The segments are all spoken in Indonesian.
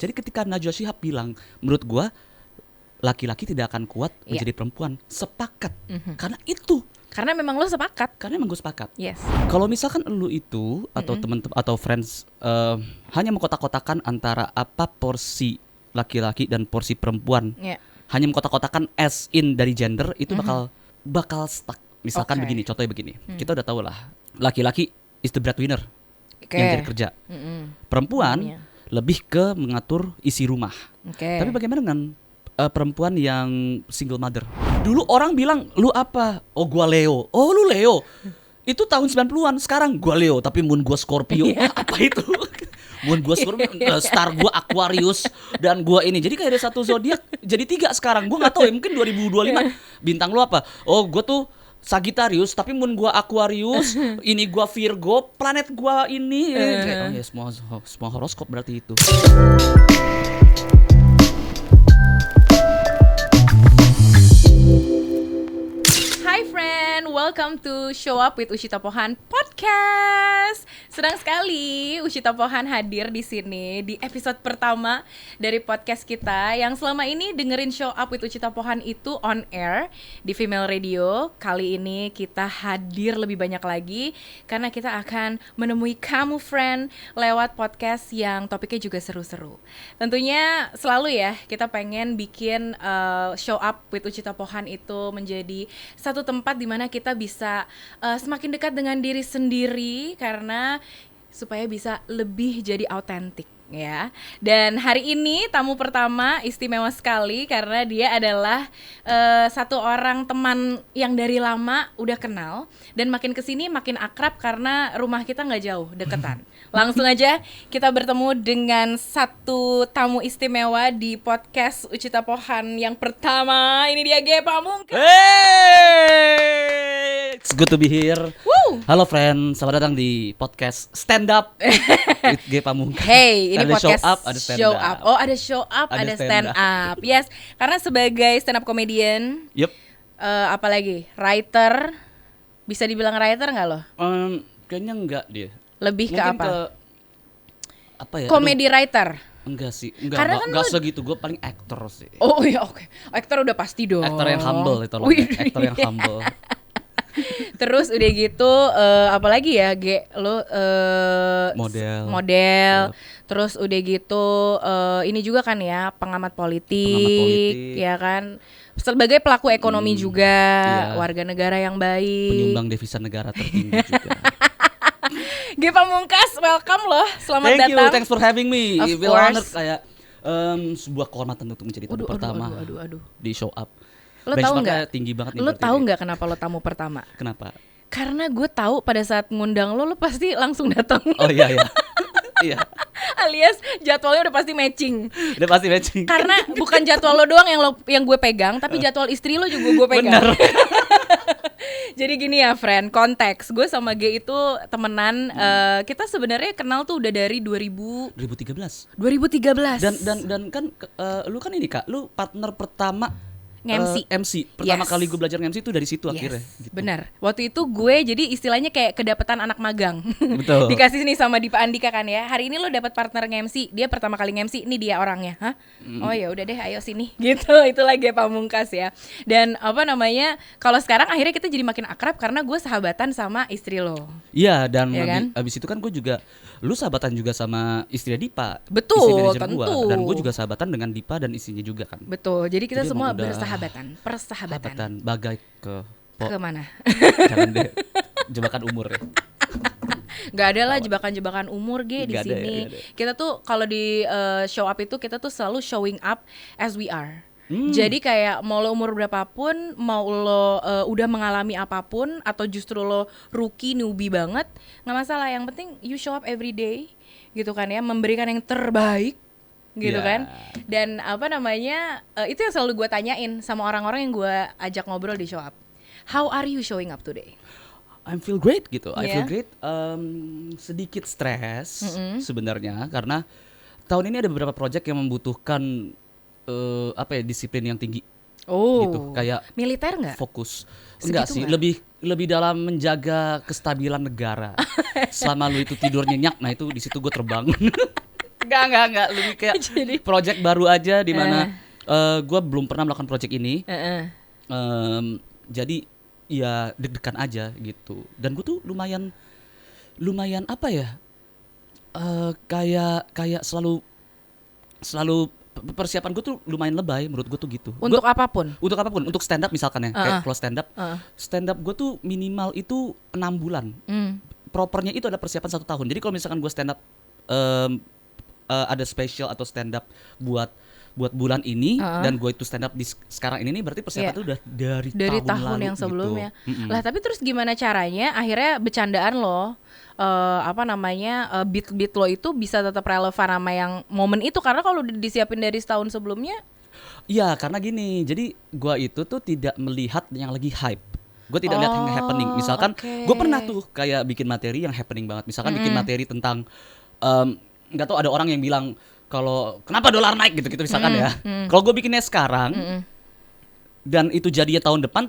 Jadi ketika Najwa Shihab bilang, menurut gue laki-laki tidak akan kuat menjadi perempuan, sepakat. Karena itu. Karena memang lo sepakat. Karena emang gue sepakat. Yes. Kalau misalkan lu itu atau teman-teman atau friends hanya mengkotak-kotakan antara apa porsi laki-laki dan porsi perempuan, hanya mengkotak-kotakan as in dari gender, itu bakal stuck. Misalkan begini, contohnya begini, kita udah tahu lah, laki-laki is the breadwinner yang jadi kerja, perempuan lebih ke mengatur isi rumah. Tapi bagaimana dengan perempuan yang single mother? Dulu orang bilang, lu apa? Oh gua Leo. Oh lu Leo. Itu tahun 90-an. Sekarang gua Leo tapi moon gua Scorpio. Apa itu? Moon gua Scorpio, star gua Aquarius, dan gua ini. Jadi kayak ada satu zodiak jadi 3 sekarang. Gua enggak tahu ya, mungkin 2025. Bintang lu apa? Oh gua tuh Sagittarius tapi moon gua Aquarius, ini gua Virgo, planet gua ini. Oh ya, semua horoskop berarti itu. Hi friend, welcome to Show Up with Ushita Pohan Podcast. Senang sekali Ushita Pohan hadir di sini di episode pertama dari podcast kita yang selama ini dengerin Show Up with Ushita Pohan itu on air di Female Radio. Kali ini kita hadir lebih banyak lagi karena kita akan menemui kamu friend lewat podcast yang topiknya juga seru-seru. Tentunya selalu ya kita pengen bikin Show Up with Ushita Pohan itu menjadi satu tempat di mana kita bisa semakin dekat dengan diri sendiri karena supaya bisa lebih jadi autentik ya. Dan hari ini tamu pertama istimewa sekali karena dia adalah satu orang teman yang dari lama udah kenal dan makin kesini makin akrab karena rumah kita nggak jauh, deketan. Langsung aja kita bertemu dengan satu tamu istimewa di podcast Ushita Pohan yang pertama. Ini dia Ge Pamungkas. Hey, it's good to be here. Woo. Halo friend, selamat datang di podcast Stand Up with Ge Pamungkas. Hey, ini ada podcast show up, ada stand show up. Oh, ada show up, ada stand up. Yes, karena sebagai stand up comedian, Yup. apalagi writer, bisa dibilang writer nggak lo? Kayaknya enggak dia. Lebih ke Mungkin apa? Apa ya? Comedy writer. Enggak sih, Karena kan enggak segitu. Gue paling aktor sih. Oh iya, oke. Aktor udah pasti dong. Aktor yang humble itu loh. Aktor yang humble. Terus udah gitu apalagi ya Ge, lo model. Terus udah gitu ini juga kan ya pengamat politik ya kan, sebagai pelaku ekonomi juga, warga negara yang baik, penyumbang devisa negara tertinggi juga. Ge Pamungkas, welcome loh, selamat datang. Thank you, thanks for having me. Of Feel course. honored, kayak sebuah kehormatan untuk menjadi tamu pertama di Show Up. Lo tahu nggak? Tinggi banget nih. Lo tahu nggak kenapa lo tamu pertama? Kenapa? Karena gue tahu pada saat ngundang lo pasti langsung datang. Oh iya. Iya. Alias jadwalnya udah pasti matching. Udah pasti matching. Karena bukan jadwal lo doang yang gue pegang, tapi jadwal istri lo juga gue pegang. Bener. Jadi gini ya friend, konteks gue sama G itu temenan. Kita sebenarnya kenal tuh udah dari 2013. Dan kan lu kan ini Kak, lu partner pertama MC. Pertama kali gue belajar MC itu dari situ akhirnya gitu. Benar. Waktu itu gue jadi istilahnya kayak kedapetan anak magang. Betul. Dikasih nih sama Dipa Andika kan ya. Hari ini lo dapat partner MC. Dia pertama kali MC, ini dia orangnya. Hah? Oh ya udah deh, ayo sini. Gitu. Itu lagi Pamungkas ya. Dan apa namanya? Kalau sekarang akhirnya kita jadi makin akrab karena gue sahabatan sama istri lo. Iya, dan ya kan? abis itu kan gue juga, lu sahabatan juga sama istri Dipa. Betul, istri tentu. Gua, dan gue juga sahabatan dengan Dipa dan istrinya juga kan. Betul. Jadi kita Jadi semua emang udah persahabatan. Bagai ke mana? Jangan deh, jebakan umur ya. Gak ada lah jebakan-jebakan umur di sini. Kita tuh kalau di show up itu kita tuh selalu showing up as we are. Jadi kayak mau lo umur berapapun, mau lo udah mengalami apapun, atau justru lo rookie newbie banget, nggak masalah. Yang penting you show up every day, gitu kan ya, memberikan yang terbaik, gitu kan. Dan apa namanya, itu yang selalu gue tanyain sama orang-orang yang gue ajak ngobrol di show up. How are you showing up today? I feel great gitu. I feel great. Sedikit stres sebenarnya karena tahun ini ada beberapa project yang membutuhkan disiplin yang tinggi. Gitu, kayak militer nggak? Fokus. Segitu Enggak sih, lebih dalam menjaga kestabilan negara. Selama lu itu tidur nyenyak, nah itu di situ gue terbang. Enggak, lebih kayak Jadi project baru aja di mana gue belum pernah melakukan project ini. Jadi ya deg-degan aja gitu. Dan gue tuh lumayan apa ya? Kayak selalu persiapan gue tuh lumayan lebay menurut gue tuh gitu. Untuk apapun, untuk stand up misalkan ya, kayak kalau stand up gue tuh minimal itu 6 bulan. Propernya itu ada persiapan 1 tahun. Jadi kalau misalkan gue stand up ada special atau stand up buat bulan ini dan gue itu stand up di sekarang ini berarti persiapan itu udah dari tahun lalu yang sebelumnya. Gitu. Lah tapi terus gimana caranya akhirnya bercandaan lo beat lo itu bisa tetap relevan sama yang momen itu, karena kalau disiapin dari setahun sebelumnya. Iya, karena gini. Jadi gue itu tuh tidak melihat yang lagi hype. Gue tidak lihat yang happening. Misalkan gue pernah tuh kayak bikin materi yang happening banget. Misalkan bikin materi tentang nggak tahu, ada orang yang bilang kalau kenapa dolar naik gitu misalkan ya. Kalau gue bikinnya sekarang dan itu jadinya tahun depan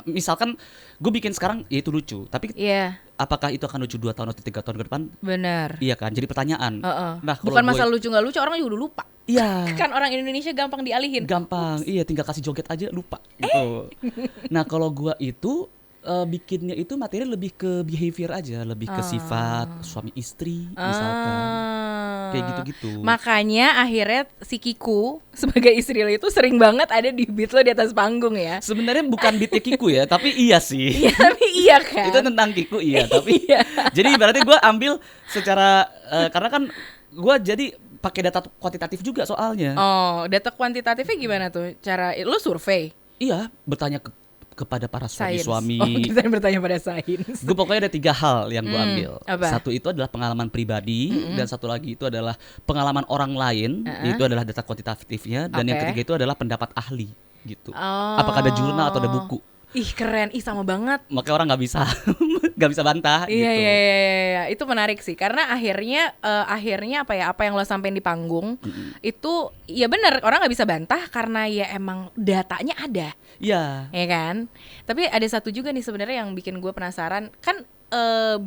misalkan gue bikin sekarang ya itu lucu, tapi apakah itu akan lucu 2 tahun atau 3 tahun ke depan? Benar. Iya kan, jadi pertanyaan. Nah, bukan masalah lucu nggak lucu, orang juga udah lupa. Iya. Kan orang Indonesia gampang dialihin. Gampang. Iya, tinggal kasih joget aja lupa gitu. Nah, kalau gue itu bikinnya itu materi lebih ke behavior aja, lebih ke sifat suami istri misalkan. Kayak gitu-gitu. Makanya akhirnya si Kiku sebagai istri lo itu sering banget ada di beat lo di atas panggung ya. Sebenarnya bukan beatnya Kiku ya, tapi iya sih. Iya, tapi iya kan. Itu tentang Kiku iya, tapi jadi berarti gue ambil secara karena kan gue jadi pakai data kuantitatif juga soalnya. Oh, data kuantitatifnya gimana tuh? Cara lo survei? Iya, bertanya kepada para suami-suami. Oh, kita bertanya pada sains. Gue pokoknya ada 3 hal yang gue ambil. Apa? Satu itu adalah pengalaman pribadi, dan satu lagi itu adalah pengalaman orang lain. Itu adalah data kuantitatifnya, dan yang ketiga itu adalah pendapat ahli gitu. Apakah ada jurnal atau ada buku? Ih keren, sama banget. Makanya orang nggak bisa bantah gitu. Iya, itu menarik sih, karena akhirnya apa yang lo sampein di panggung itu ya benar, orang nggak bisa bantah karena ya emang datanya ada. Iya. Ya kan. Tapi ada satu juga nih sebenarnya yang bikin gue penasaran, kan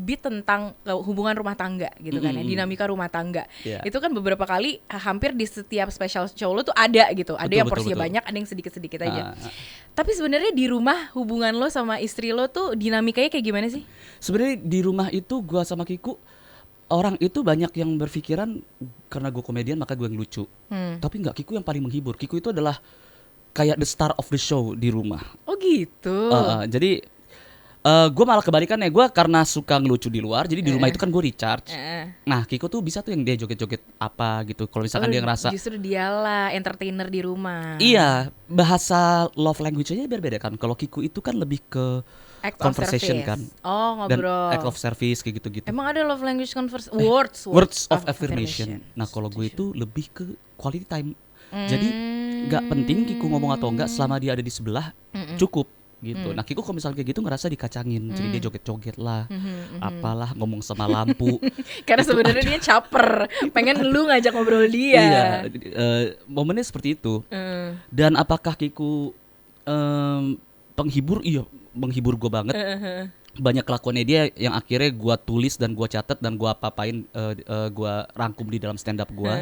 beat tentang hubungan rumah tangga gitu kan ya, dinamika rumah tangga. Itu kan beberapa kali hampir di setiap special show lo tuh ada gitu. Ada yang porsinya banyak, ada yang sedikit-sedikit aja. Tapi sebenarnya di rumah hubungan lo sama istri lo tuh dinamikanya kayak gimana sih? Sebenarnya di rumah itu gue sama Kiku, orang itu banyak yang berpikiran karena gue komedian maka gue yang lucu. Tapi enggak, Kiku yang paling menghibur. Kiku itu adalah kayak the star of the show di rumah. Oh gitu. Jadi gue malah kebalikannya, gue karena suka ngelucu di luar, jadi di rumah itu kan gue recharge. Nah, Kiko tuh bisa tuh yang dia joget-joget apa gitu. Kalau misalkan dia ngerasa justru dialah entertainer di rumah. Iya, bahasa love language-nya beda kan. Kalau Kiko itu kan lebih ke act conversation kan. Oh, ngobrol. Dan act of service kayak gitu-gitu. Emang ada love language words of affirmation. Nah, kalau gue itu lebih ke quality time. Jadi nggak penting Kiko ngomong atau enggak, selama dia ada di sebelah cukup gitu. Nah, Kiko kalau misalnya kayak gitu ngerasa dikacangin, jadi dia joget-joget lah, apalah, ngomong sama lampu. Karena sebenarnya dia caper, pengen lu ngajak ngobrol dia. Iya, momennya seperti itu. Dan apakah Kiko penghibur? Iya, menghibur gue banget. Banyak kelakuannya dia yang akhirnya gue tulis dan gue catat dan gue apa-apain, gue rangkum di dalam stand up gue.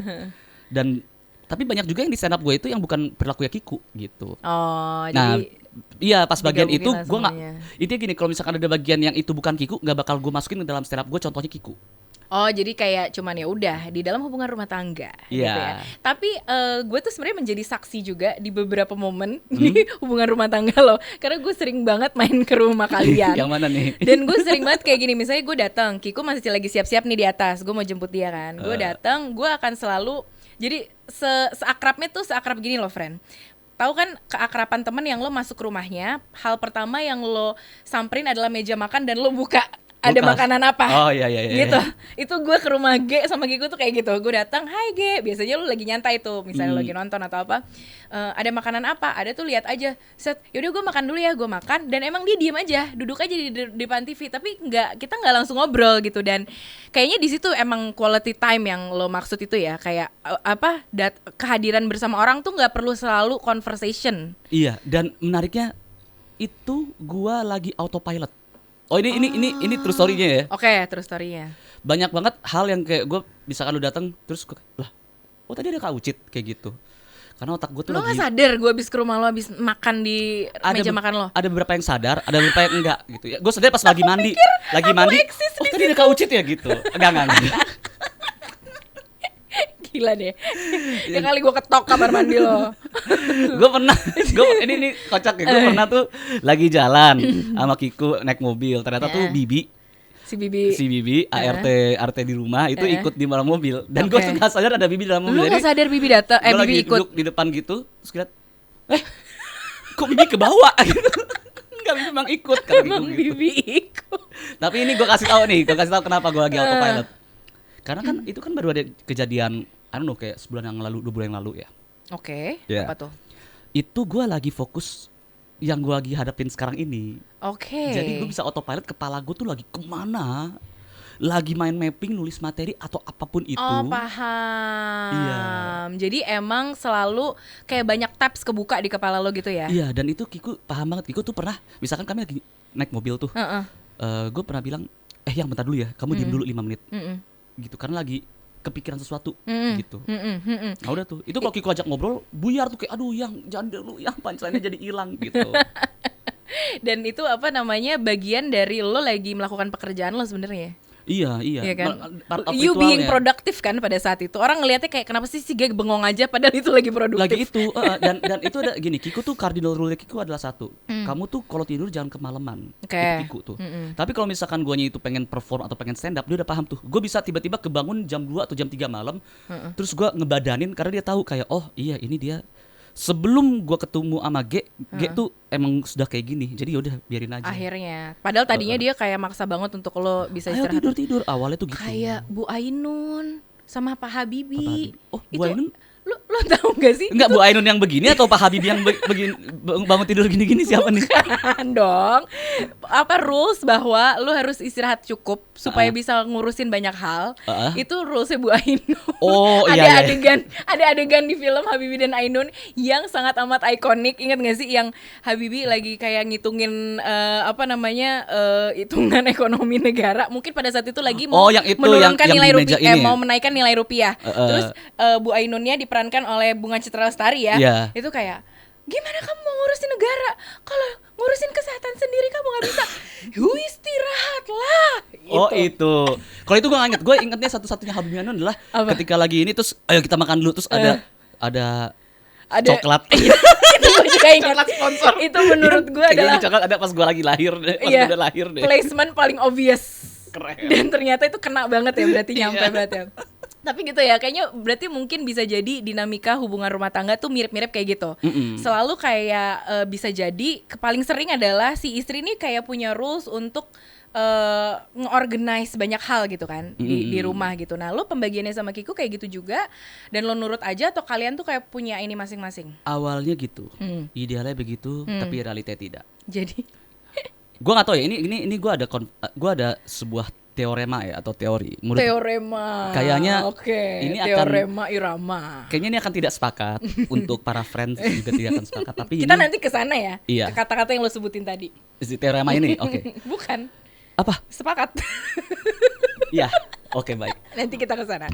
Dan tapi banyak juga yang di stand up gue itu yang bukan perilaku ya Kiku gitu. Oh, nah, jadi iya pas bagian itu gue nggak. Intinya gini, kalau misalkan ada bagian yang itu bukan Kiku, nggak bakal gue masukin ke dalam stand up gue. Contohnya Kiku. Oh, jadi kayak cuman ya udah di dalam hubungan rumah tangga gitu ya. Tapi gue tuh sebenarnya menjadi saksi juga di beberapa momen di hubungan rumah tangga lo. Karena gue sering banget main ke rumah kalian. Yang mana nih? Dan gue sering banget kayak gini, misalnya gue datang, Kiku masih lagi siap-siap nih di atas, gue mau jemput dia kan. Gue datang, gue akan selalu jadi seakrabnya tuh seakrab gini loh, friend. Tahu kan keakraban temen yang lo masuk ke rumahnya, hal pertama yang lo samperin adalah meja makan dan lo buka ada makanan apa. Oh iya gitu. Itu gue ke rumah G sama Giku tuh kayak gitu. Gue datang, "Hai G." Biasanya lu lagi nyantai tuh, misalnya lagi nonton atau apa. Ada makanan apa? Ada tuh, lihat aja. Set, yaudah gue makan dulu ya, gue makan. Dan emang dia diem aja, duduk aja di depan TV. Tapi kita nggak langsung ngobrol gitu. Dan kayaknya di situ emang quality time yang lo maksud itu ya. Kayak kehadiran bersama orang tuh nggak perlu selalu conversation. Iya, dan menariknya itu gue lagi autopilot. Oh ini true story-nya ya. Oke, true story-nya. banyak banget hal yang kayak gue misalkan lu datang terus gue lah, oh tadi ada Kak Ucit kayak gitu. Karena otak gue tuh Lo lagi. nggak sadar gue abis ke rumah lo abis makan di meja makan lo? Ada beberapa yang sadar, ada beberapa yang enggak gitu ya. Gue sadar pas lagi mandi, oh tadi ada Kak Ucit ya gitu. Enggak. Gila deh. Ya kali gue ketok kamar mandi lo. Gue pernah, ini kocak ya. Gue pernah tuh lagi jalan sama Kiku naik mobil. Ternyata tuh si Bibi ART di rumah itu ikut di dalam mobil. Dan gue tuh gak sadar ada Bibi dalam mobil. Lu gak sadar Bibi datang, Bibi ikut. Duduk di depan gitu, terus lihat, kok Bibi ke bawah gitu. Enggak, Bibi emang ikut kan. Emang Bibi ikut. Tapi ini gue kasih tahu kenapa gue lagi autopilot. Karena kan itu kan baru ada kejadian kayak sebulan yang lalu, 2 bulan yang lalu ya. Oke, yeah. Apa tuh? Itu gue lagi fokus yang gue lagi hadapin sekarang ini. Oke. Jadi gue bisa autopilot, kepala gue tuh lagi kemana, lagi main mapping, nulis materi atau apapun itu. Oh paham. Iya. Jadi emang selalu kayak banyak tabs kebuka di kepala lo gitu ya? Iya, dan itu Kiku paham banget. Kiku tuh pernah, misalkan kami lagi naik mobil tuh, gue pernah bilang, yang bentar dulu ya, kamu diam dulu 5 menit. Gitu, karena lagi kepikiran sesuatu gitu. Nah udah tuh, itu kalau Kiku ajak ngobrol, buyar tuh kayak aduh yang jangan dulu, yang pancelannya jadi hilang gitu. Dan itu bagian dari lo lagi melakukan pekerjaan lo sebenarnya. Iya kan? Part of You ritualnya. being produktif kan pada saat itu. Orang ngeliatnya kayak kenapa sih Gek bengong aja padahal itu lagi produktif. Lagi itu dan itu ada gini, Kiku tuh cardinal rule Kiku adalah satu. Kamu tuh kalau tidur jangan kemalaman. Okay. Kiku tuh. Tapi kalau misalkan guanya itu pengen perform atau pengen stand up, dia udah paham tuh. Gue bisa tiba-tiba kebangun jam 2 atau jam 3 malam. Terus gue ngebadanin karena dia tahu kayak oh iya ini dia. Sebelum gue ketemu sama G tuh emang sudah kayak gini. Jadi yaudah biarin aja. Akhirnya. Padahal tadinya dia kayak maksa banget untuk lo bisa istirahat. Tidur. Awalnya tuh gitu. Kayak Bu Ainun sama Pak Habibie. Oh, Bu Ainun? Lo tahu gak sih? Enggak, Bu Ainun yang begini atau Pak Habibie yang bangun tidur gini-gini siapa nih? Kan dong. Apa rules bahwa lo harus istirahat cukup supaya bisa ngurusin banyak hal. Itu rulesnya Bu Ainun. Oh iya. Ada adegan di film Habibie dan Ainun yang sangat amat ikonik. Ingat gak sih yang Habibie lagi kayak ngitungin hitungan ekonomi negara. Mungkin pada saat itu lagi mau menurunkan nilai rupiah, mau menaikkan nilai rupiah. Terus Bu Ainunnya diperankan oleh Bunga Citra Lestari ya. Itu kayak gimana kamu mau ngurusin negara kalau ngurusin kesehatan sendiri kamu nggak bisa? Istirahatlah. Oh itu. Kalau itu gue nggak inget. Gue ingetnya satu-satunya Habibie Ainun adalah ketika lagi ini terus ayo kita makan dulu terus ada coklat. Itu gue juga ingat. Coklat sponsor. Itu menurut gue adalah coklat ada pas gue lagi lahir deh. Pas gue udah lahir deh. Placement paling obvious. Keren. Dan ternyata itu kena banget ya, berarti nyampe banget ya. Tapi gitu ya, kayaknya berarti mungkin bisa jadi dinamika hubungan rumah tangga tuh mirip-mirip kayak gitu. Selalu kayak bisa jadi paling sering adalah si istri ini kayak punya rules untuk nge-organize banyak hal gitu kan di rumah gitu. Nah lo pembagiannya sama Kiku kayak gitu juga dan lo nurut aja atau kalian tuh kayak punya ini masing-masing? Awalnya gitu, idealnya begitu, tapi realita tidak. Jadi gue nggak tahu ya, ini gue ada sebuah teorema ya atau teori. Teorema. Kayaknya ini teorema irama. Kayaknya ini akan tidak sepakat untuk para friends juga tidak akan sepakat. Tapi kita nanti ke sana ya. Iya. Ke kata-kata yang lo sebutin tadi. Teorema ini, oke. Bukan. Apa? Sepakat. Iya. Oke, baik. Nanti kita ke sana.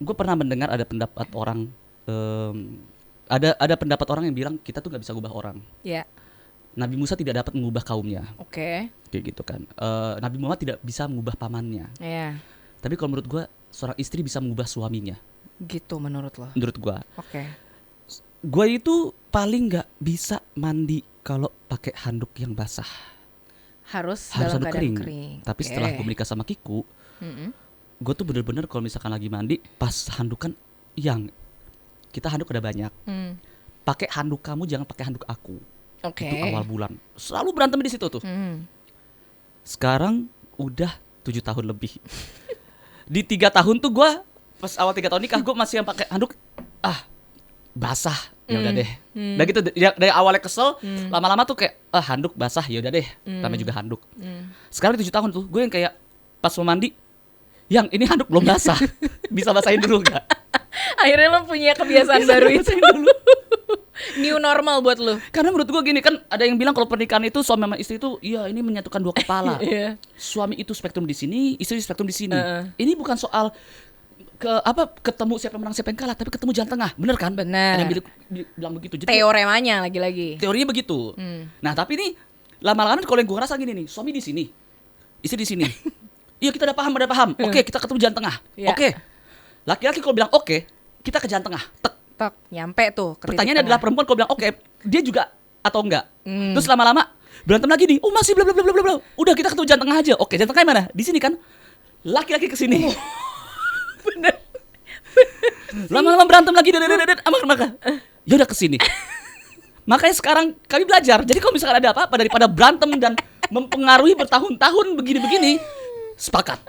Gue pernah mendengar ada pendapat orang ada pendapat orang yang bilang kita tuh nggak bisa ubah orang. Iya. Nabi Musa tidak dapat mengubah kaumnya. Oke. Kayak gitu kan. Nabi Muhammad tidak bisa mengubah pamannya. Iya. Tapi kalau menurut gue, seorang istri bisa mengubah suaminya. Gitu menurut lo? Menurut gue. Oke. Gue itu paling nggak bisa mandi kalau pakai handuk yang basah. Harus handuk dalam kering. kering. Tapi setelah gue menikah sama Kiku, gue tuh bener-bener kalau misalkan lagi mandi, pas handukan yang kita handuk ada banyak. Pakai handuk kamu, jangan pakai handuk aku. Itu awal bulan selalu berantem di situ tuh. Sekarang udah 7 tahun lebih. Di 3 tahun tuh gue pas awal 3 tahun nikah gue masih yang pakai handuk basah ya udah deh. Dan gitu dari awalnya kesel, lama-lama tuh kayak handuk basah ya udah deh, namanya juga handuk. Sekarang 7 tahun tuh gue yang kayak pas mau mandi, yang ini handuk belum basah, bisa basahin dulu nggak? Akhirnya lo punya kebiasaan baru itu. New normal buat lu. Karena menurut gue gini kan, ada yang bilang kalau pernikahan itu suami sama istri itu, iya ini menyatukan dua kepala. Suami itu spektrum di sini, istri spektrum di sini. Ini bukan soal ketemu siapa yang menang siapa yang kalah, tapi ketemu jalan tengah, bener kan? Bener. Ada yang bilang begitu. Jadi teoremanya lagi-lagi. Teorinya begitu. Nah tapi nih lama-lama kalau yang gue ngerasa gini nih, suami di sini, istri di sini. Iya kita udah paham. Oke, kita ketemu jalan tengah. Oke. Laki-laki kalau bilang oke, kita ke jalan tengah. Tek, nyampe tuh. Pertanyaannya adalah perempuan kalau bilang oke, dia juga atau enggak? Terus lama-lama berantem lagi nih. Oh masih bla bla bla bla bla. Udah kita ketemu jalan tengah aja. Oke, jalan tengah mana? Di sini kan. Laki-laki ke sini. Bener. Lama-lama berantem lagi. Maka ya udah ke sini. Makanya sekarang kami belajar. Jadi kalau misalkan ada apa-apa daripada berantem dan mempengaruhi bertahun-tahun begini-begini, sepakat.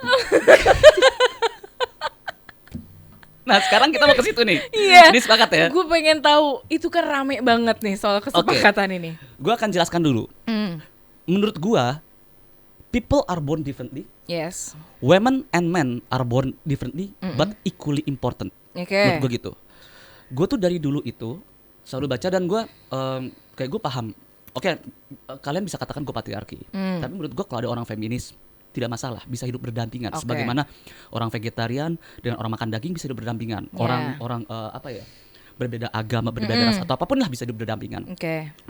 Nah sekarang kita mau ke situ nih. Iya. Ini sepakat ya. Gue pengen tahu, itu kan rame banget nih soal kesepakatan ini. Gue akan jelaskan dulu. Menurut gue, people are born differently. Yes. Women and men are born differently, but equally important. Menurut gue gitu. Gue tuh dari dulu itu selalu baca dan gue kayak gue paham. Oke, kalian bisa katakan gue patriarki. Tapi menurut gue kalau ada orang feminis tidak masalah, bisa hidup berdampingan. Sebagaimana orang vegetarian dengan orang makan daging bisa hidup berdampingan. Orang berbeda agama, berbeda ras atau apapun lah bisa hidup berdampingan.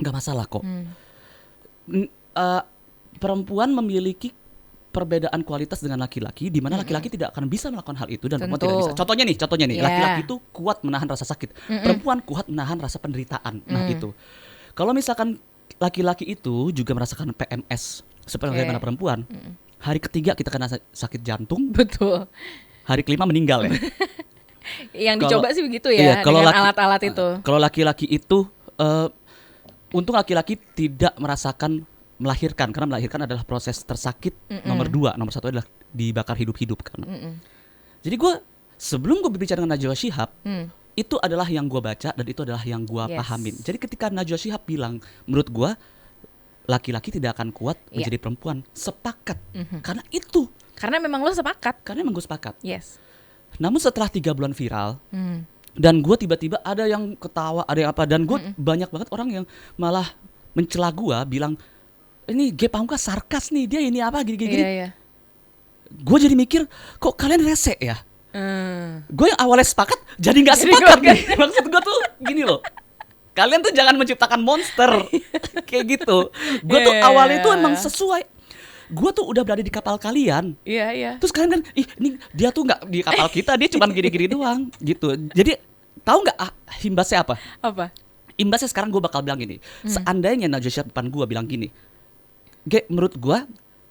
Nggak masalah kok. Perempuan memiliki perbedaan kualitas dengan laki-laki, di mana laki-laki tidak akan bisa melakukan hal itu dan perempuan tidak bisa. Contohnya nih, laki-laki itu kuat menahan rasa sakit, perempuan kuat menahan rasa penderitaan. Nah itu. Kalau misalkan laki-laki itu juga merasakan PMS seperti bagaimana perempuan, hari ketiga kita kena sakit jantung. Betul. Hari kelima meninggal ya. Yang dicoba sih begitu ya, dengan alat-alat itu. Kalau laki-laki itu, untung laki-laki tidak merasakan melahirkan, karena melahirkan adalah proses tersakit nomor 2. Nomor 1 adalah dibakar hidup-hidup kan. Jadi gue sebelum gue berbicara dengan Najwa Shihab, itu adalah yang gue baca dan itu adalah yang gue pahamin. Jadi ketika Najwa Shihab bilang, menurut gue laki-laki tidak akan kuat menjadi perempuan, sepakat. Karena itu. Karena memang lo sepakat. Karena memang gue sepakat. Yes. Namun setelah 3 bulan viral, dan gue tiba-tiba ada yang ketawa, ada yang apa, dan gue banyak banget orang yang malah mencela gue, bilang ini Ge Pamungkas sarkas nih, dia ini apa gini-gini. Gue jadi mikir, kok kalian rese ya? Gue yang awalnya sepakat jadi nggak sepakat nih. Maksud gue tuh gini loh, kalian tuh jangan menciptakan monster kayak gitu. Gue tuh awalnya tuh emang sesuai. Gue tuh udah berada di kapal kalian. Terus kalian kan, ini dia tuh nggak di kapal kita, dia cuma gini-gini doang gitu. Jadi tahu nggak imbasnya apa? Imbasnya sekarang gue bakal bilang gini. Seandainya Najwa Shihab depan gue bilang gini, Ge, menurut gue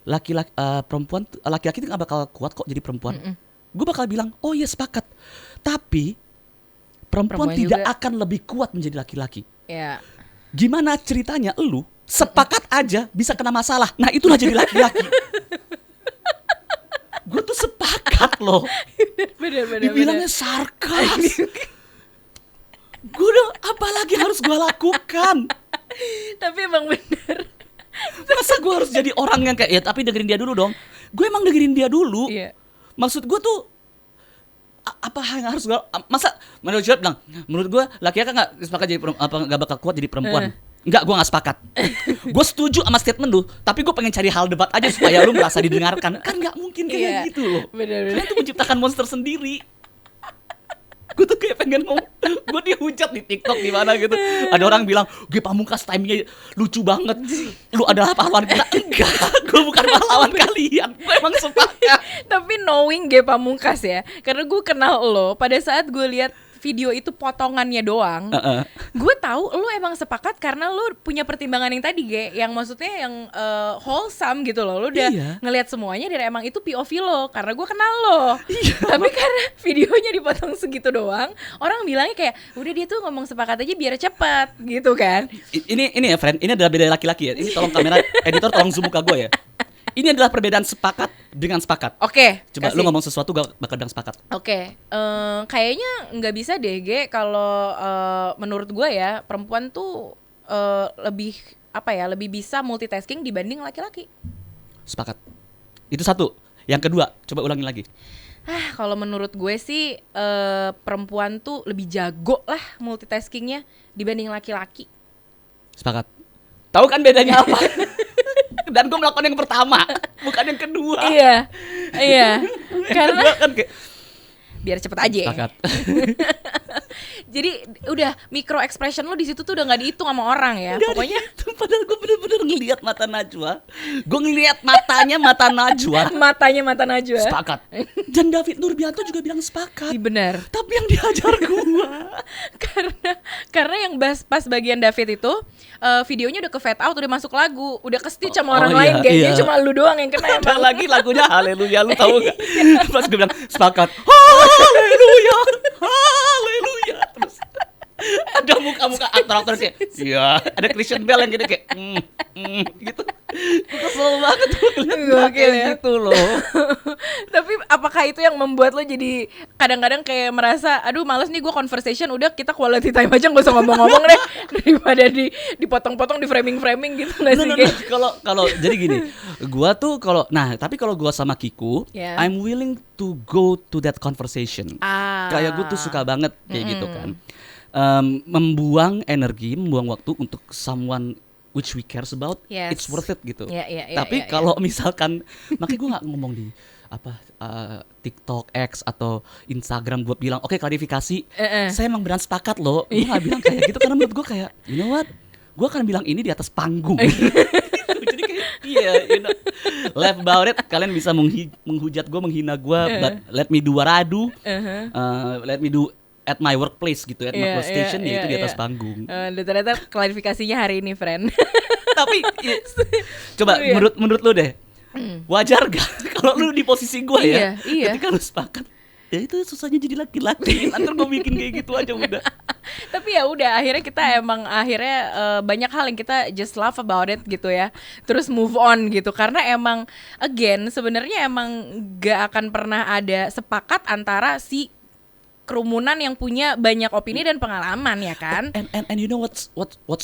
laki-laki itu nggak bakal kuat kok jadi perempuan. Gue bakal bilang, oh iya sepakat. Tapi perempuan tidak juga akan lebih kuat menjadi laki-laki. Gimana ceritanya lu sepakat aja bisa kena masalah. Nah itulah jadi laki-laki. Gue tuh sepakat loh. Dibilangnya sarkas. Gue udah apalagi harus gue lakukan. Tapi emang bener. Masa gue harus jadi orang yang kayak, ya tapi dengerin dia dulu dong. Gue emang dengerin dia dulu. Maksud gue tuh apa yang harus gue, masa menurut Shihab bilang, menurut gue laki-laki kan gak sepakat jadi gak bakal kuat jadi perempuan. Enggak, gue gak sepakat. Gue setuju sama statement lu, tapi gue pengen cari hal debat aja supaya lu merasa didengarkan. Kan gak mungkin kayak gitu loh. Kalian tuh menciptakan monster sendiri. Gue tuh kayak pengen ngomong, gue dihujat di TikTok di mana gitu. Ada orang bilang, Ge Pamungkas timingnya lucu banget. Lu adalah pahlawan kita. Enggak, gue bukan pahlawan kalian. Gue emang sepakat. Tapi knowing Ge Pamungkas ya, karena gue kenal lo, pada saat gue lihat video itu potongannya doang, gue tahu lo emang sepakat karena lo punya pertimbangan yang tadi Ge, yang maksudnya yang wholesome gitu loh. Lo udah ngelihat semuanya dan emang itu POV lo, karena gue kenal lo. Tapi karena videonya dipotong segitu doang, orang bilangnya kayak udah dia tuh ngomong sepakat aja biar cepat gitu kan. Ini ya friend, ini adalah beda laki-laki ya. Ini tolong kamera editor tolong zoom muka gue ya. Ini adalah perbedaan sepakat dengan sepakat. Coba lu ngomong sesuatu gak bakal bilang sepakat. Kayaknya nggak bisa deh Ge, kalau menurut gue ya perempuan tuh lebih lebih bisa multitasking dibanding laki-laki. Sepakat. Itu satu. Yang kedua, coba ulangin lagi. Kalau menurut gue sih perempuan tuh lebih jago lah multitaskingnya dibanding laki-laki. Sepakat. Tahu kan bedanya apa? Dan gue melakukan yang pertama, bukan yang kedua. Iya. Karena kan kayak biar cepet aja. Sepakat. Jadi udah micro expression lo di situ tuh udah nggak dihitung sama orang ya. Nggak Pokoknya dihitung, padahal gue bener-bener ngelihat mata Najwa. Gue ngelihat matanya mata Najwa. matanya mata Najwa. Sepakat. Dan David Nurbianto juga bilang sepakat. Bener. Tapi yang diajar gue karena yang pas bagian David itu videonya udah ke fade out, udah masuk lagu, udah ke stitch sama orang lain, kayaknya cuma lu doang yang kena. Ada lagi lagunya Haleluya, lu tahu gak? Pas gue bilang sepakat, Haleluya, Haleluya, terus ada muka-muka aktor-aktor kayak, iya, ada Christian Bale yang kayak gitu. Kesel banget Gokil ya. gitu loh. Tapi apakah itu yang membuat lo jadi kadang-kadang kayak merasa, aduh males nih gue conversation, udah kita quality time aja, gak usah ngomong-ngomong deh, daripada dipotong-potong, di framing-framing gitu nggak sih? Kalau jadi gini, gua tuh tapi kalau gua sama Kiku, I'm willing to go to that conversation. Kayak gue tuh suka banget kayak gitu kan. Membuang energi, membuang waktu untuk someone which we cares about, it's worth it gitu. Tapi kalau misalkan, makanya gue nggak ngomong di TikTok, X atau Instagram buat bilang, oke, klarifikasi, saya emang beneran sepakat loh. Gue nggak bilang kayak gitu karena menurut gue kayak, you know what, gue akan bilang ini di atas panggung. Jadi kayak, laugh about it. Kalian bisa menghujat gue, menghina gue, but let me do what I do. Let me do at my workplace gitu, at my workstation, itu di atas panggung. Ternyata klarifikasinya hari ini, friend. Tapi coba menurut lu deh, wajar gak kalau lu di posisi gue ya, ketika lu sepakat, ya itu susahnya jadi laki-laki. Nanti gue bikin kayak gitu aja udah. Tapi ya udah, akhirnya kita emang banyak hal yang kita just laugh about it gitu ya, terus move on gitu. Karena emang again sebenarnya emang gak akan pernah ada sepakat antara si kerumunan yang punya banyak opini dan pengalaman, ya kan? And you know what's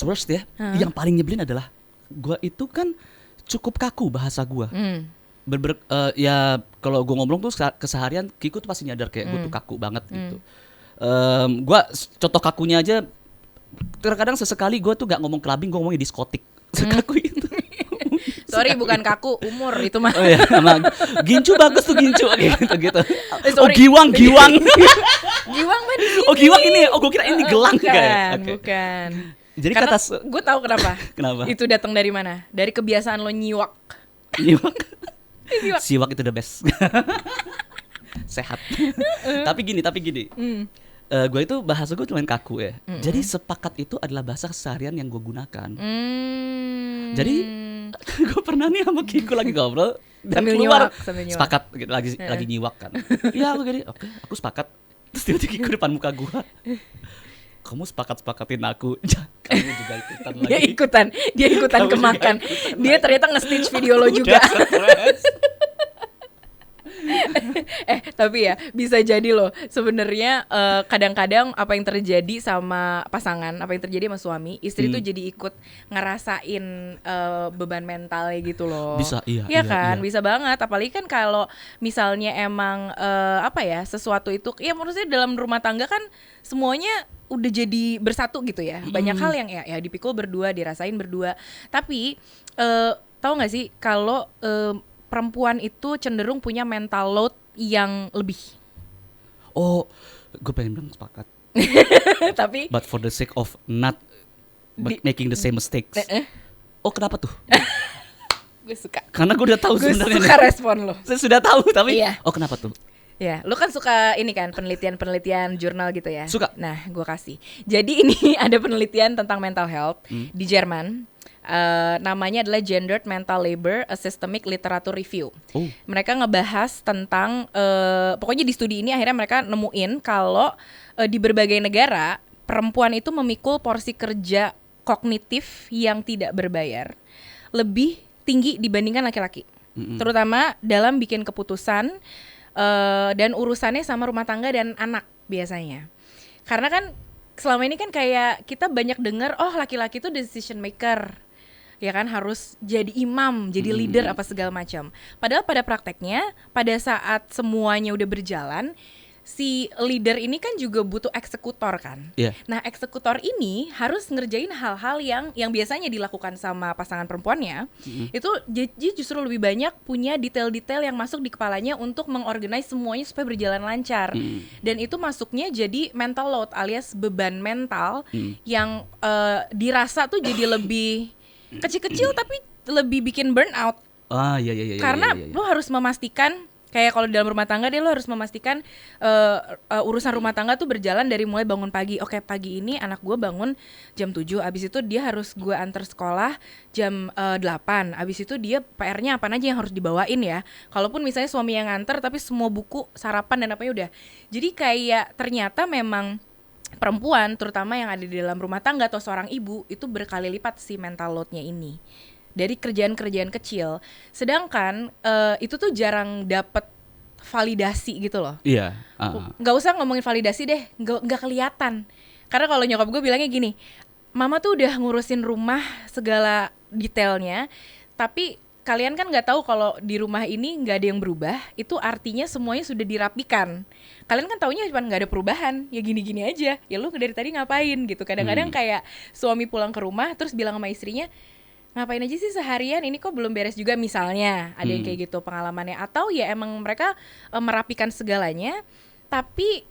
worst ya? Yang paling nyebelin adalah gue itu kan cukup kaku bahasa gue. Ya kalau gue ngomong tuh keseharian, Kiku tuh pasti nyadar kayak gue tuh kaku banget gitu. Gue contoh kakunya aja, terkadang sesekali gue tuh gak ngomong clubbing, gue ngomongnya diskotik. Sekaku itu. Sorry, bukan kaku, umur itu mah. Oh iya, Gincu bagus tuh, Gincu gitu. Oh, Giwang. Giwang mah di sini. Oh, Giwang ini. Oh, gue kira ini gelang kayak. Bukan. Jadi karena gue tahu kenapa. Kenapa? Itu datang dari mana? Dari kebiasaan lo nyiwak. Siwak itu the best. Sehat. Tapi gini. Gue itu bahasa gue cuma kaku ya. Jadi sepakat itu adalah bahasa keseharian yang gue gunakan. Jadi gue pernah nih sama Kiku lagi ngobrol dan keluar sepakat gitu, lagi nyiwak kan. Iya, aku gini, oke, aku sepakat. Terus tiba-tiba Kiku depan muka gue, kamu sepakatin aku. Kamu juga ikutan lagi. Dia ikutan kemakan. Dia ternyata nge-stitch video lo juga. Tapi ya bisa jadi loh sebenarnya kadang-kadang apa yang terjadi sama pasangan, apa yang terjadi sama suami, istri tuh jadi ikut ngerasain beban mentalnya gitu loh. Bisa, iya kan. Bisa banget, apalagi kan kalau misalnya emang sesuatu itu ya maksudnya dalam rumah tangga kan semuanya udah jadi bersatu gitu ya. Banyak hal yang ya dipikul berdua, dirasain berdua. Tapi tahu nggak sih kalau perempuan itu cenderung punya mental load yang lebih. Oh, gue pengen bilang sepakat. Tapi but for the sake of not making the same mistakes. Oh, kenapa tuh? Gue suka. Karena gue udah tahu sebenarnya. Gue suka respon lo. Saya sudah tahu tapi oh kenapa tuh? Ya, lu kan suka ini kan penelitian jurnal gitu ya. Suka. Nah, gue kasih. Jadi ini ada penelitian tentang mental health di Jerman. Namanya adalah Gendered Mental Labor, a Systemic Literature Review. Mereka ngebahas tentang pokoknya di studi ini akhirnya mereka nemuin kalau di berbagai negara perempuan itu memikul porsi kerja kognitif yang tidak berbayar lebih tinggi dibandingkan laki-laki. Terutama dalam bikin keputusan dan urusannya sama rumah tangga dan anak biasanya. Karena kan selama ini kan kayak kita banyak dengar laki-laki itu decision maker. ya kan, harus jadi imam, jadi leader apa segala macam. Padahal pada prakteknya, pada saat semuanya udah berjalan, si leader ini kan juga butuh eksekutor kan. Nah, eksekutor ini harus ngerjain hal-hal yang biasanya dilakukan sama pasangan perempuannya. Itu jadi justru lebih banyak punya detail-detail yang masuk di kepalanya untuk mengorganize semuanya supaya berjalan lancar. Dan itu masuknya jadi mental load alias beban mental yang dirasa tuh jadi lebih kecil-kecil tapi lebih bikin burnout. Iya. Karena lo harus memastikan, kayak kalau di dalam rumah tangga lo harus memastikan urusan rumah tangga tuh berjalan dari mulai bangun pagi. Oke, pagi ini anak gue bangun jam 7, abis itu dia harus gue antar sekolah jam 8. Abis itu dia PR-nya apa aja yang harus dibawain ya. Kalaupun misalnya suami yang nganter tapi semua buku, sarapan dan apanya udah. Jadi kayak ternyata memang perempuan terutama yang ada di dalam rumah tangga atau seorang ibu itu berkali lipat si mental load-nya ini dari kerjaan-kerjaan kecil. Sedangkan itu tuh jarang dapet validasi gitu loh. Nggak usah ngomongin validasi deh, nggak kelihatan. Karena kalau nyokap gue bilangnya gini, mama tuh udah ngurusin rumah segala detailnya, tapi kalian kan nggak tahu kalau di rumah ini nggak ada yang berubah, itu artinya semuanya sudah dirapikan. Kalian kan taunya cuma nggak ada perubahan, ya gini-gini aja. Ya lu dari tadi ngapain gitu. Kadang-kadang kayak suami pulang ke rumah terus bilang sama istrinya, ngapain aja sih seharian, ini kok belum beres juga misalnya. Ada yang kayak gitu pengalamannya. Atau ya emang mereka merapikan segalanya, tapi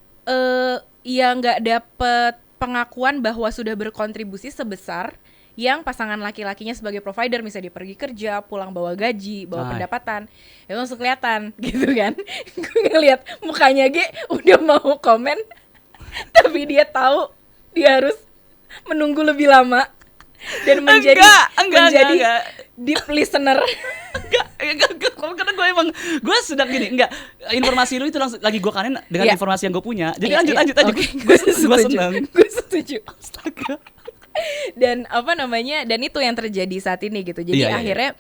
ya nggak dapet pengakuan bahwa sudah berkontribusi sebesar yang pasangan laki-lakinya sebagai provider. Misalnya dia pergi kerja, pulang bawa gaji, bawa pendapatan, itu langsung kelihatan gitu kan. Gue ngeliat mukanya Ge udah mau komen, tapi dia tahu dia harus menunggu lebih lama dan menjadi deep listener. Enggak, karena gue sedang gini, informasi lu itu langsung lagi gue kanin dengan informasi yang gue punya. Jadi lanjut aja. Gue senang. Gue setuju. Astaga. Dan dan itu yang terjadi saat ini gitu. Jadi akhirnya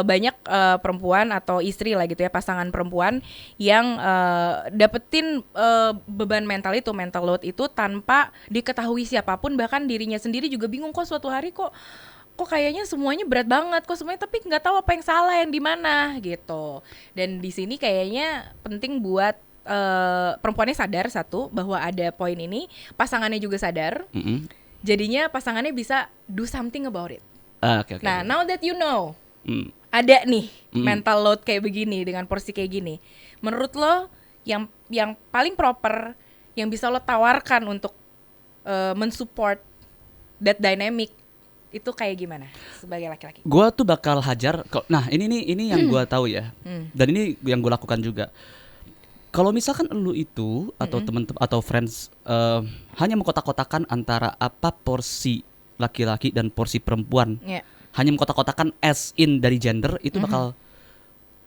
banyak perempuan atau istri lah gitu ya, pasangan perempuan yang dapetin beban mental itu, mental load itu tanpa diketahui siapapun. Bahkan dirinya sendiri juga bingung, kok suatu hari kok kayaknya semuanya berat banget, kok semuanya, tapi nggak tahu apa yang salah, yang di mana gitu. Dan di sini kayaknya penting buat perempuannya sadar satu bahwa ada poin ini, pasangannya juga sadar. Jadinya pasangannya bisa do something about it. Okay. Nah, now that you know, ada nih mental load kayak begini dengan porsi kayak gini. Menurut lo yang paling proper yang bisa lo tawarkan untuk mensupport that dynamic itu kayak gimana sebagai laki-laki? Gue tuh bakal hajar. Nah, ini yang gue tahu ya. Dan ini yang gue lakukan juga. Kalau misalkan lu itu atau teman-teman atau friends hanya mengkotak-kotakan antara apa porsi laki-laki dan porsi perempuan, hanya mengkotak-kotakan as in dari gender, itu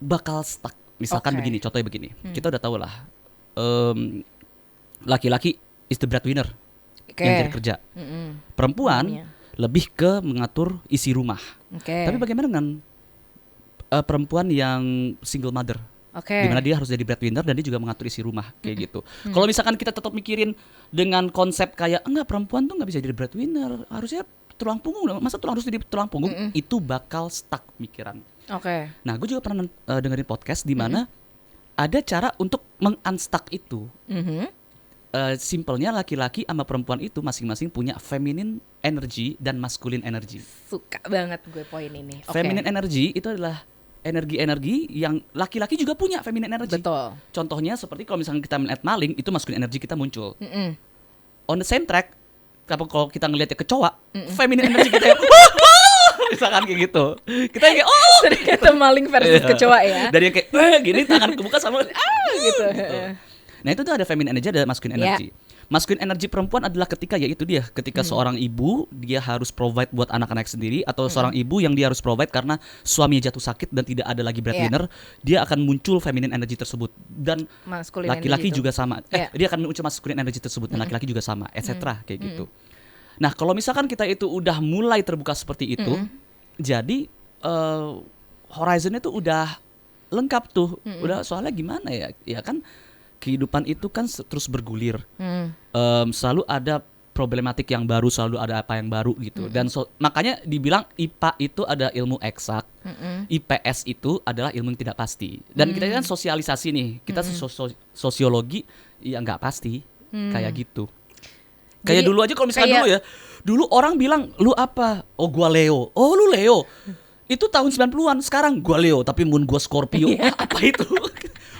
bakal stuck. Misalkan begini, contohnya begini, kita udah tahu lah, laki-laki is the breadwinner yang cari kerja, perempuan lebih ke mengatur isi rumah. Tapi bagaimana dengan perempuan yang single mother? Dimana dia harus jadi breadwinner dan dia juga mengatur isi rumah kayak gitu. Kalau misalkan kita tetap mikirin dengan konsep kayak enggak, perempuan tuh nggak bisa jadi breadwinner, harusnya tulang punggung, masa tulang harus jadi tulang punggung, itu bakal stuck mikiran. Nah, gue juga pernah dengerin podcast di mana ada cara untuk meng-unstuck itu. Simpelnya laki-laki sama perempuan itu masing-masing punya feminine energy dan masculine energy. Suka banget gue poin ini. Feminine energy itu adalah energi-energi yang laki-laki juga punya, feminine energy. Betul. Contohnya seperti kalau misalnya kita melihat maling, itu masculine energy kita muncul. On the same track, kalau kita ngelihatnya kecoa, feminine energy kita yang misalkan kayak gitu. Kita kayak sering kata maling versus kecoa ya. Dari yang kayak gini, tangan kebuka sama gitu. Nah, itu tuh ada feminine energy, ada masculine energy. Masculine energy perempuan adalah ketika seorang ibu dia harus provide buat anak-anak sendiri, atau seorang ibu yang dia harus provide karena suaminya jatuh sakit dan tidak ada lagi breadwinner, dia akan muncul feminine energy tersebut. Dan masculine laki-laki juga sama. Dia akan muncul masculine energy tersebut dan laki-laki juga sama, etc. kayak gitu. Nah, kalau misalkan kita itu udah mulai terbuka seperti itu, jadi horizonnya tuh udah lengkap tuh. Udah, soalnya gimana ya? Ya kan kehidupan itu kan terus bergulir. Selalu ada problematik yang baru, selalu ada apa yang baru gitu. Dan makanya dibilang IPA itu ada ilmu eksak, IPS itu adalah ilmu yang tidak pasti. Dan kita kan sosialisasi nih, kita sosiologi ya nggak pasti, kayak gitu. Kayak Jadi, dulu aja kalau misalnya dulu ya, dulu orang bilang lu apa? Oh gua Leo. Oh lu Leo. Itu tahun 90-an. Sekarang gua Leo tapi moon gua Scorpio. Apa itu?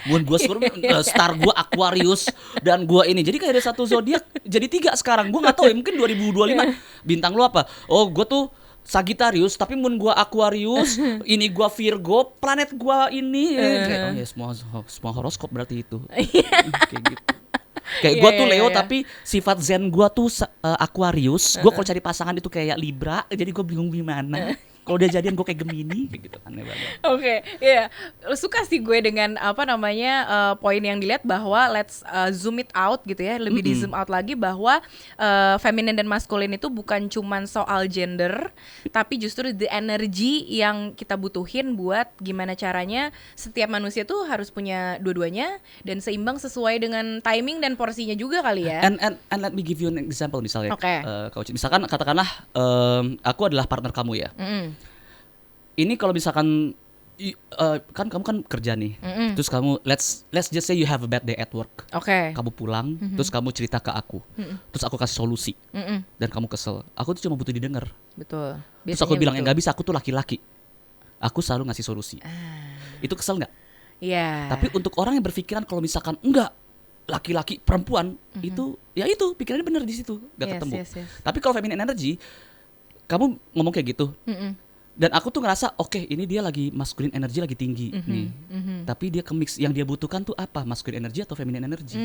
Moon gua Scorpio, star gua Aquarius dan gua ini. Jadi kayak ada satu zodiak jadi 3 sekarang. Gua enggak tahu ya, mungkin 2025. Bintang lu apa? Oh gua tuh Sagittarius tapi moon gua Aquarius, ini gua Virgo, planet gua ini. Oh ya semua horoskop berarti itu. Kayak gitu. Kayak gue tuh Leo tapi sifat zen gue tuh Aquarius. Gue kalau cari pasangan itu kayak Libra, jadi gue bingung gimana. Kalau dia jadian gue kayak Gemini, kayak gitu aneh banget. Oke, iya. Suka sih gue dengan poin yang dilihat bahwa let's zoom it out gitu ya, lebih di zoom out lagi bahwa feminin dan maskulin itu bukan cuman soal gender, tapi justru the energy yang kita butuhin buat gimana caranya setiap manusia tuh harus punya dua-duanya dan seimbang sesuai dengan timing dan porsinya juga kali ya. And let me give you an example misalnya. Coach, misalkan katakanlah aku adalah partner kamu ya. Ini kalau misalkan kan kamu kan kerja nih, terus kamu let's just say you have a bad day at work. Kamu pulang, terus kamu cerita ke aku, terus aku kasih solusi, dan kamu kesel. Aku tuh cuma butuh didengar. Betul. Terus aku bilang nggak bisa, aku tuh laki-laki. Aku selalu ngasih solusi. Itu kesel nggak? Iya. Tapi untuk orang yang berpikiran kalau misalkan enggak laki-laki perempuan itu ya itu pikirannya benar di situ, nggak ketemu. Tapi kalau feminine energy, kamu ngomong kayak gitu. Dan aku tuh ngerasa oke, ini dia lagi masculine energy lagi tinggi nih. Tapi dia kemix, yang dia butuhkan tuh apa? Masculine energy atau feminine energy?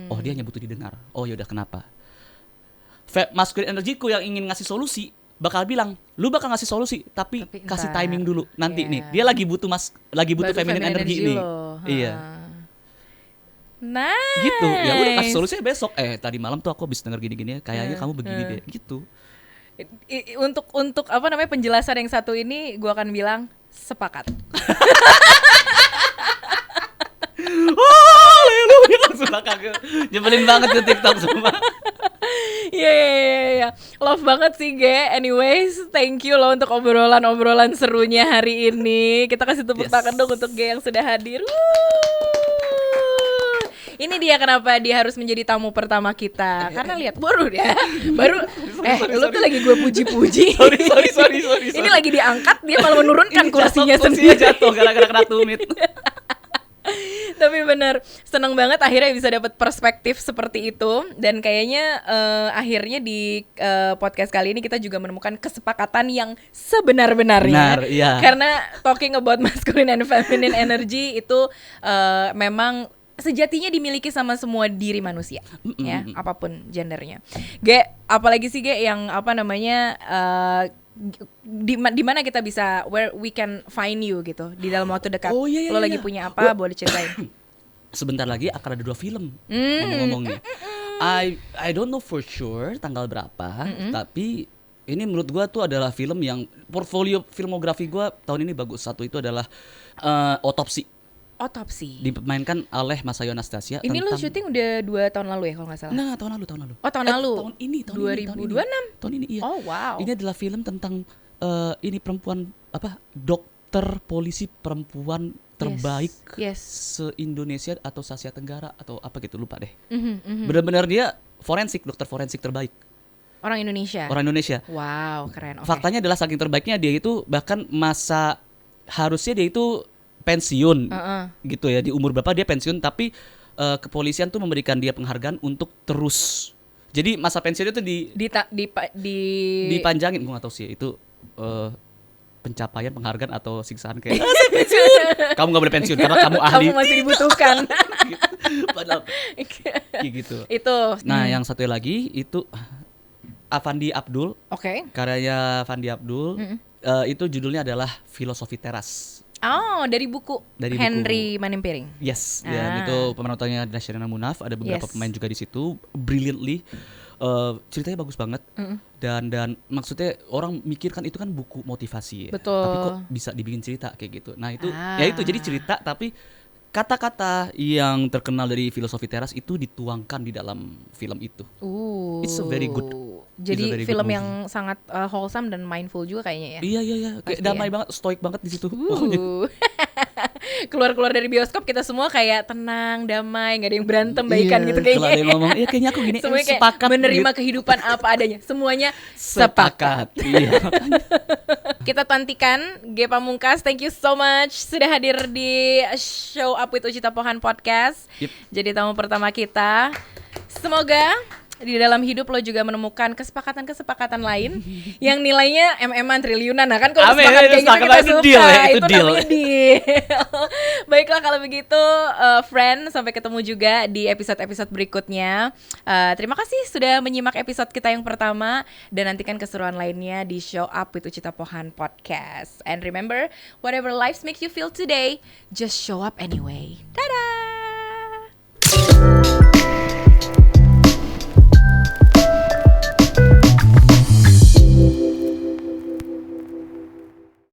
Oh, dia hanya butuh didengar. Oh, yaudah kenapa? Masculine energy ku yang ingin ngasih solusi bakal bilang, lu bakal ngasih solusi tapi kasih timing dulu. Nanti nih, dia lagi butuh feminine energy nih. Iya. Nice. Gitu. Ya udah kasih solusinya besok. Tadi malam tuh aku habis denger gini-gini, kayaknya kamu begini deh. Gitu. Untuk penjelasan yang satu ini gue akan bilang sepakat. Lu langsung kagak. Nyebelin banget tuh TikTok semua. Iya. Love banget sih Ge. Anyways, thank you loh untuk obrolan serunya hari ini. Kita kasih tepuk tangan dong untuk Ge yang sudah hadir. Ini dia kenapa dia harus menjadi tamu pertama kita. Karena lihat baru lu tuh lagi gue puji-puji. Sorry. Ini lagi diangkat, dia malah menurunkan kursinya sendiri. Jatuh gara-gara kena tumit. Tapi bener, seneng banget akhirnya bisa dapat perspektif seperti itu. Dan kayaknya akhirnya di podcast kali ini kita juga menemukan kesepakatan yang sebenar-benarnya. Benar, iya. Karena talking about masculine and feminine energy itu memang sejatinya dimiliki sama semua diri manusia, ya, apapun gendernya. Ge, apalagi sih Ge yang di mana kita bisa where we can find you gitu di dalam waktu dekat. Lo lagi punya apa? Boleh ceritain. Sebentar lagi akan ada 2 film ngomong-ngomongnya. I don't know for sure tanggal berapa, tapi ini menurut gua tuh adalah film yang portfolio filmografi gua tahun ini bagus. Satu itu adalah Otopsi. Dimainkan oleh Masayu Anastasia. Ini lo syuting udah 2 tahun lalu ya kalau nggak salah? Nah, tahun lalu. Oh, tahun lalu. Tahun ini 2026. Tahun ini iya. Oh, wow. Ini adalah film tentang ini perempuan dokter polisi perempuan terbaik se-Indonesia atau se-Asia Tenggara atau apa gitu, lupa deh. Benar-benar dia dokter forensik terbaik. Orang Indonesia. Wow, keren. Faktanya adalah saking terbaiknya dia itu bahkan harusnya dia itu pensiun gitu ya, di umur berapa dia pensiun, tapi kepolisian tuh memberikan dia penghargaan untuk terus. Jadi masa pensiunnya tuh dipanjangin. Gue nggak tahu sih itu pencapaian penghargaan atau siksaan kayak kamu nggak boleh pensiun karena kamu ahli. Kamu masih dibutuhkan. Padahal gitu. Itu. Nah, yang satu lagi itu Afandi Abdul. Karyanya Afandi Abdul. Itu judulnya adalah Filosofi Teras. Oh, dari buku Henry Manimpiring. Yes, dan itu pemerannya adalah Sherina Munaf. Ada beberapa pemain juga di situ, brilliantly. Ceritanya bagus banget. Dan maksudnya orang mikirkan itu kan buku motivasi ya. Betul. Tapi kok bisa dibikin cerita kayak gitu. Nah, itu ya itu jadi cerita tapi kata-kata yang terkenal dari filosofi teras itu dituangkan di dalam film itu. It's a very good. Jadi film yang sangat wholesome dan mindful juga kayaknya ya. Iya. Kayak damai banget, stoik banget di situ. Pokoknya. Keluar dari bioskop kita semua kayak tenang, damai, nggak ada yang berantem, baikan gitu kayaknya. Kalau ada yang ngomong, ya kayaknya aku gini, semuanya kayak sepakat menerima gitu. kehidupan apa adanya. Semuanya Sepakat. Iya. Kita tantikan G Pamungkas, thank you so much sudah hadir di Show Up with Ucita Pohan Podcast. Yep. Jadi tamu pertama kita. Semoga di dalam hidup lo juga menemukan kesepakatan lain yang nilainya MM-an triliunan. Nah kan kalau kesepakatan kayak gitu kita suka, itu namanya deal. Baiklah kalau begitu friend, sampai ketemu juga di episode-episode berikutnya. Terima kasih sudah menyimak episode kita yang pertama, dan nantikan keseruan lainnya di Show Up with Ucita Pohan Podcast. And remember, whatever life makes you feel today, just show up anyway. Dadah.